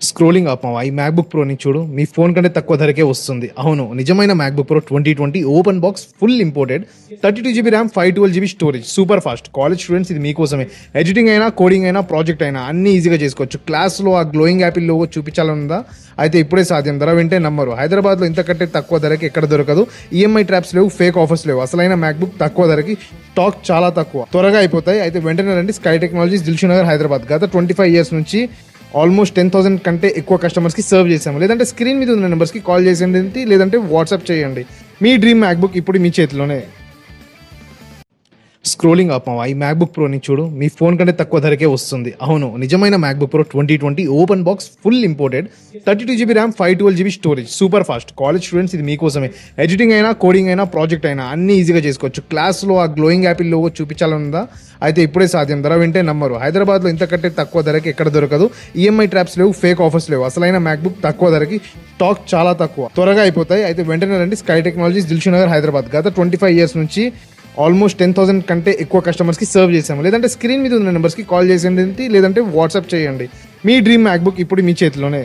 Scrolling ఆపావా ఈ MacBook ప్రోని చూడు మీ phone కంటే తక్కువ ధరకే వస్తుంది. అవును, నిజమైన MacBook pro 2020 open box full imported 32 GB RAM 512 GB storage super fast. College students ఇది మీకోసమే. ఎడిటింగ్ అయినా కోడింగ్ అయినా ప్రాజెక్ట్ అయినా అన్ని ఈజీగా చేసుకోవచ్చు. క్లాస్లో ఆ గ్లోయింగ్ యాపిల్ లోగో చూపించాలనుందా? అయితే ఇప్పుడే సాధ్యం. ధర వింటే నమ్మరు. హైదరాబాద్లో ఇంతకంటే తక్కువ ధరకి ఎక్కడ దొరకదు. ఈఎంఐ ట్రాప్స్ లేవు, ఫేక్ ఆఫర్స్ లేవు. అసలైన మ్యాక్బుక్ తక్కువ ధరకి, స్టాక్ చాలా తక్కువ, త్వరగా అయిపోతాయి. అయితే వెంటనే రండి. Sky technologies, Dilsukh Nagar, Hyderabad. గత 25 years నుంచి ఆల్మోస్ట్ 10,000 కంటే ఎక్కువ కస్టమర్స్కి సర్వ్ చేసాము. లేదంటే స్క్రీన్ మీద ఉన్న నెంబర్స్కి కాల్ చేసేయండి, లేదంటే వాట్సాప్ చేయండి. మీ డ్రీమ్ మ్యాక్బుక్ ఇప్పుడు మీ చేతిలోనే. స్క్రోలింగ్ ఆపావా ఈ మ్యాక్బుక్ ప్రోని చూడు మీ ఫోన్ కంటే తక్కువ ధరకే వస్తుంది. అవును, నిజమైన MacBook pro 2020 open box full imported 32 GB RAM 512 GB storage super fast. College students ఇది మీకోసమే. ఎడిటింగ్ అయినా కోడింగ్ అయినా ప్రాజెక్ట్ అయినా అన్ని ఈజీగా చేసుకోవచ్చు. క్లాస్లో ఆ గ్లోయింగ్ యాపిల్ లోగో చూపించాలనుందా? అయితే ఇప్పుడే సాధ్యం. ధర వింటే నమ్మరు. హైదరాబాద్లో ఇంతకంటే తక్కువ ధరకి ఎక్కడ దొరకదు. ఈఎంఐ ట్రాప్స్ లేవు, ఫేక్ ఆఫర్స్ లేవు. అసలైన మ్యాక్బుక్ తక్కువ ధరకి, స్టాక్ చాలా తక్కువ, త్వరగా అయిపోతాయి. అయితే వెంటనే రండి. Sky technologies, Dilsukh Nagar, Hyderabad. గత 25 years నుంచి ఆల్మోస్ట్ 10,000 కంటే ఎక్కువ కస్టమర్స్కి సర్వ్ చేసాము. లేదంటే స్క్రీన్ మీద ఉన్న నెంబర్స్కి కాల్ చేసేయండి, లేదంటే వాట్సాప్ చేయండి. మీ డ్రీమ్ మ్యాక్బుక్ ఇప్పుడు మీ చేతిలోనే.